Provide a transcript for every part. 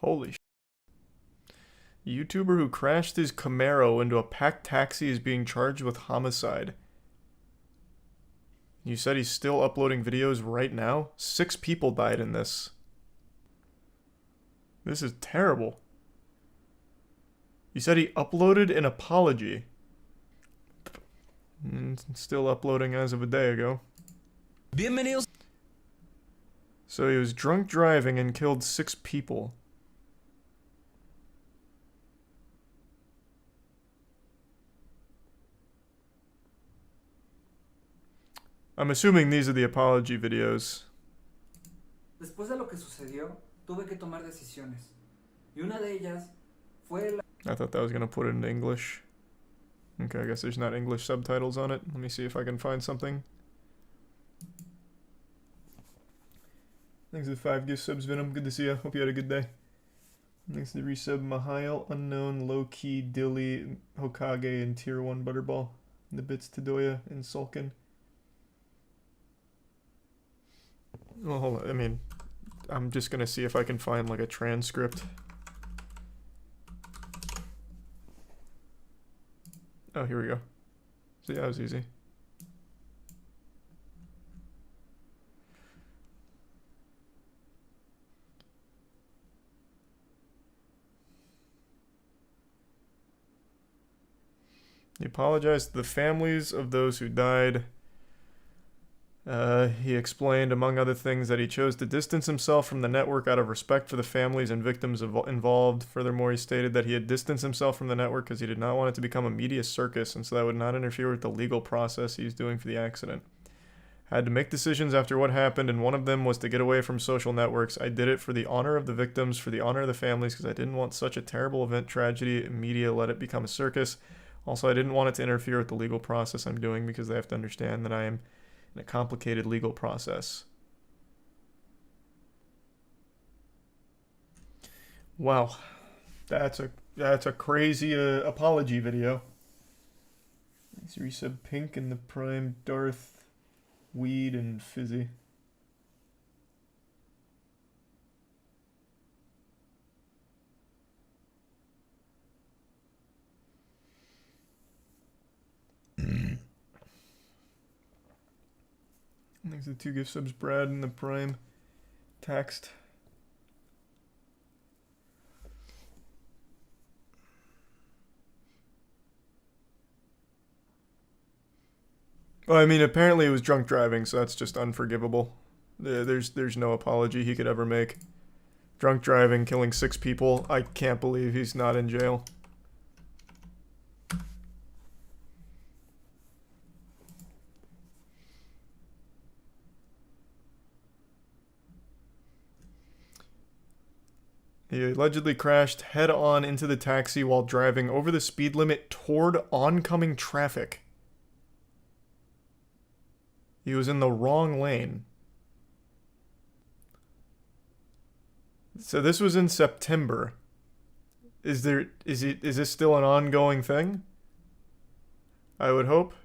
Holy sh*. YouTuber who crashed his Camaro into a packed taxi is being charged with homicide. You said he's still uploading videos right now? 6 people died in this. This is terrible. You said he uploaded an apology. Still uploading as of a day ago. Bienvenidos. So he was drunk driving and killed 6 people. I'm assuming these are the apology videos. Después de lo que sucedió, tuve que tomar decisiones. Y una de ellas fue la... I thought that was gonna put it into English. Okay, I guess there's not English subtitles on it. Let me see if I can find something. Thanks for the 5 gift subs, Venom. Good to see you. Hope you had a good day. Thanks to the resub, Mihail, Unknown, Low-Key, Dilly, Hokage, and Tier 1 Butterball. And the bits Tadoya and Sulkin. Well, hold on. I mean, I'm just gonna see if I can find like a transcript. Oh, here we go. See, that was easy. He apologized to the families of those who died. He explained, among other things, that he chose to distance himself from the network out of respect for the families and victims involved. Furthermore, he stated that he had distanced himself from the network because he did not want it to become a media circus, and so that would not interfere with the legal process he's doing for the accident. I had to make decisions after what happened, and one of them was to get away from social networks. I did it for the honor of the victims, for the honor of the families, because I didn't want such a terrible event, tragedy, and media let it become a circus. Also, I didn't want it to interfere with the legal process I'm doing, because they have to understand that I am in a complicated legal process. Wow, that's a crazy apology video. Thanks, resub Pink and the Prime, Darth, Weed, and Fizzy. Thanks to the 2 gift subs, Brad and the Prime. Text. Well, I mean, apparently it was drunk driving, so that's just unforgivable. There's no apology he could ever make. Drunk driving, killing 6 people. I can't believe he's not in jail. He allegedly crashed head-on into the taxi while driving over the speed limit toward oncoming traffic. He was in the wrong lane. So this was in September. Is this still an ongoing thing? I would hope.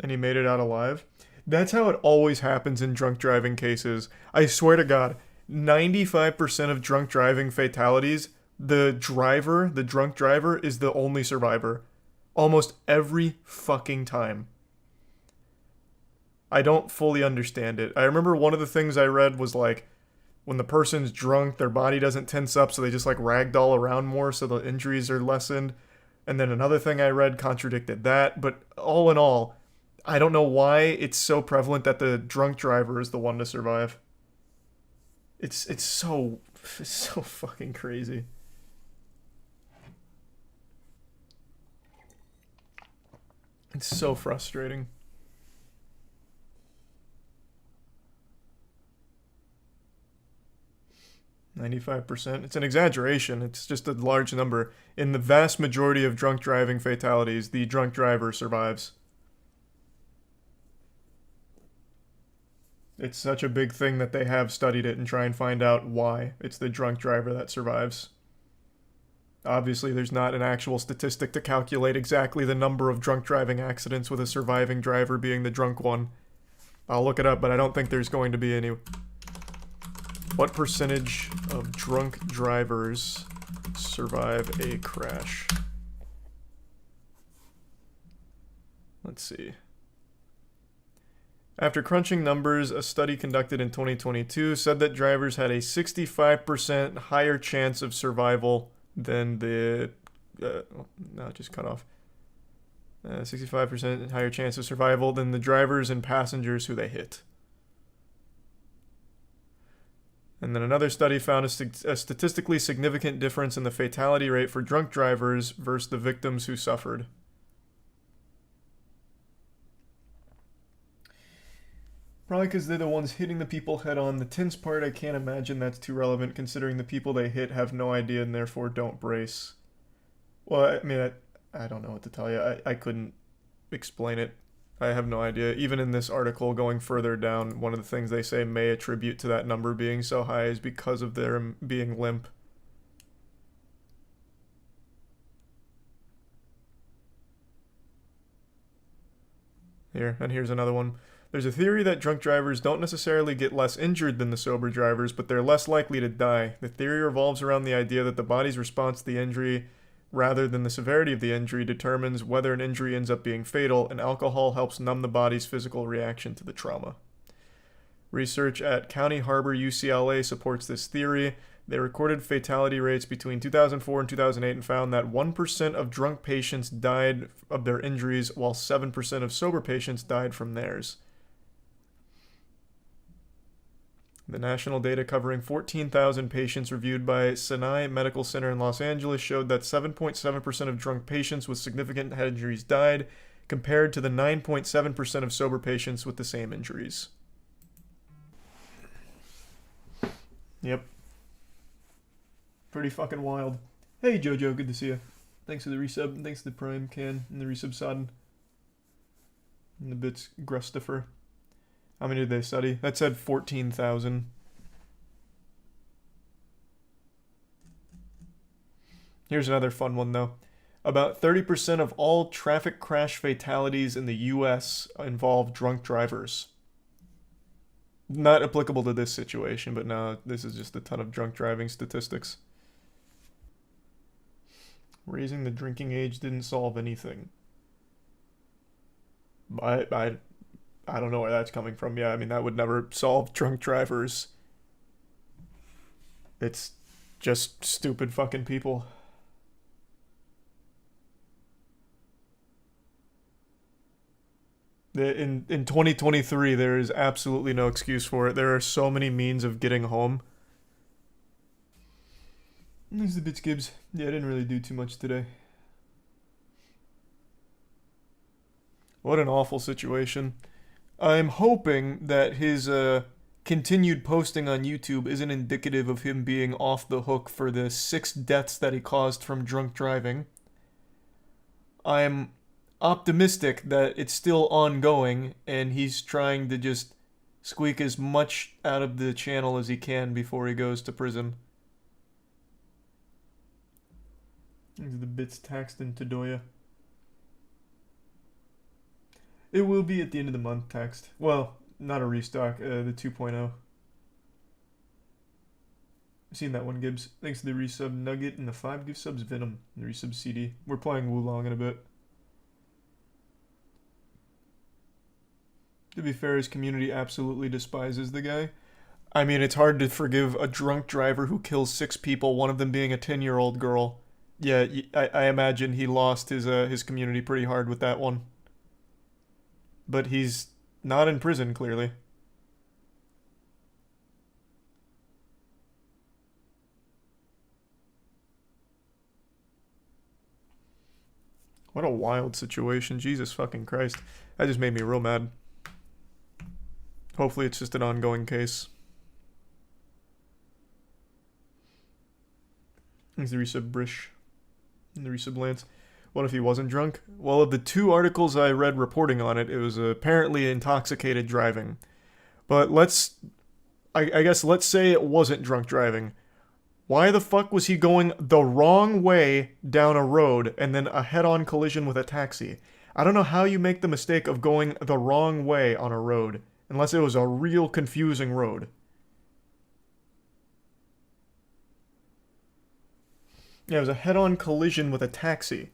And he made it out alive. That's how it always happens in drunk driving cases. I swear to God, 95% of drunk driving fatalities, the drunk driver, is the only survivor. Almost every fucking time. I don't fully understand it. I remember one of the things I read was like, when the person's drunk, their body doesn't tense up, so they just like ragdoll around more, so the injuries are lessened. And then another thing I read contradicted that. But all in all, I don't know why it's so prevalent that the drunk driver is the one to survive. It's so fucking crazy. It's so frustrating. 95%. It's an exaggeration. It's just a large number. In the vast majority of drunk driving fatalities, the drunk driver survives. It's such a big thing that they have studied it and try and find out why it's the drunk driver that survives. Obviously, there's not an actual statistic to calculate exactly the number of drunk driving accidents with a surviving driver being the drunk one. I'll look it up, but I don't think there's going to be any. What percentage of drunk drivers survive a crash? Let's see. After crunching numbers, a study conducted in 2022 said that drivers had a 65% higher chance of survival than the... no, it just cut off. 65% higher chance of survival than the drivers and passengers who they hit. And then another study found a statistically significant difference in the fatality rate for drunk drivers versus the victims who suffered. Probably because they're the ones hitting the people head on. The tense part, I can't imagine that's too relevant considering the people they hit have no idea and therefore don't brace. Well, I mean, I don't know what to tell you. I couldn't explain it. I have no idea. Even in this article going further down, one of the things they say may attribute to that number being so high is because of their being limp. Here, and here's another one. There's a theory that drunk drivers don't necessarily get less injured than the sober drivers, but they're less likely to die. The theory revolves around the idea that the body's response to the injury, rather than the severity of the injury, determines whether an injury ends up being fatal, and alcohol helps numb the body's physical reaction to the trauma. Research at County Harbor, UCLA supports this theory. They recorded fatality rates between 2004 and 2008 and found that 1% of drunk patients died of their injuries, while 7% of sober patients died from theirs. The national data covering 14,000 patients reviewed by Sinai Medical Center in Los Angeles showed that 7.7% of drunk patients with significant head injuries died, compared to the 9.7% of sober patients with the same injuries. Yep. Pretty fucking wild. Hey Jojo, good to see you. Thanks for the resub, and thanks to the Prime Can and the resub Sodden. And the bits Grustifer. How many did they study? That said 14,000. Here's another fun one though. About 30% of all traffic crash fatalities in the US involve drunk drivers. Not applicable to this situation, but no, this is just a ton of drunk driving statistics. Raising the drinking age didn't solve anything. I don't know where that's coming from. Yeah, I mean, that would never solve drunk drivers. It's just stupid fucking people. In 2023, there is absolutely no excuse for it. There are so many means of getting home. These are the bits, Gibbs. Yeah, I didn't really do too much today. What an awful situation. I'm hoping that his continued posting on YouTube isn't indicative of him being off the hook for the 6 deaths that he caused from drunk driving. I'm optimistic that it's still ongoing and he's trying to just squeak as much out of the channel as he can before he goes to prison. These are the bits taxed in Todoya. It will be at the end of the month taxed. Well, not a restock, the 2.0. I've seen that one, Gibbs. Thanks to the resub Nugget and the 5 gift subs Venom and the resub CD. We're playing Wulong in a bit. To be fair, his community absolutely despises the guy. I mean, it's hard to forgive a drunk driver who kills 6 people, one of them being a 10-year-old girl. Yeah, I imagine he lost his community pretty hard with that one. But he's not in prison, clearly. What a wild situation. Jesus fucking Christ. That just made me real mad. Hopefully it's just an ongoing case. Thanks the resub Brish. And the resub Lance. What if he wasn't drunk? Well, of the 2 articles I read reporting on it, it was apparently intoxicated driving. But I guess let's say it wasn't drunk driving. Why the fuck was he going the wrong way down a road and then a head-on collision with a taxi? I don't know how you make the mistake of going the wrong way on a road, unless it was a real confusing road. Yeah, it was a head-on collision with a taxi.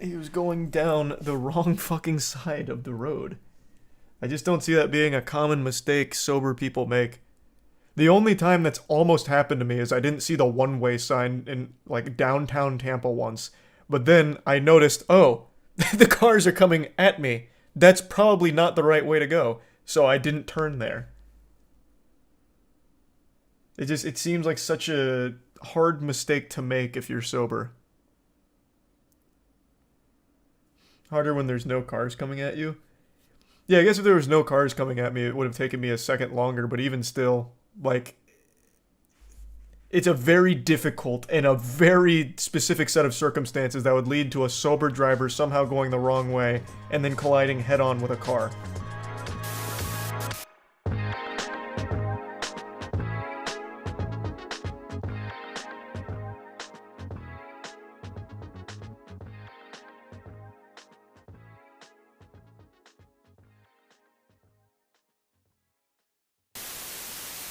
He was going down the wrong fucking side of the road. I just don't see that being a common mistake sober people make. The only time that's almost happened to me is I didn't see the one-way sign in, like, downtown Tampa once. But then I noticed, oh, the cars are coming at me. That's probably not the right way to go. So I didn't turn there. It seems like such a hard mistake to make if you're sober. Harder when there's no cars coming at you. Yeah, I guess if there was no cars coming at me, it would have taken me a second longer, but even still, like, it's a very difficult and a very specific set of circumstances that would lead to a sober driver somehow going the wrong way and then colliding head-on with a car.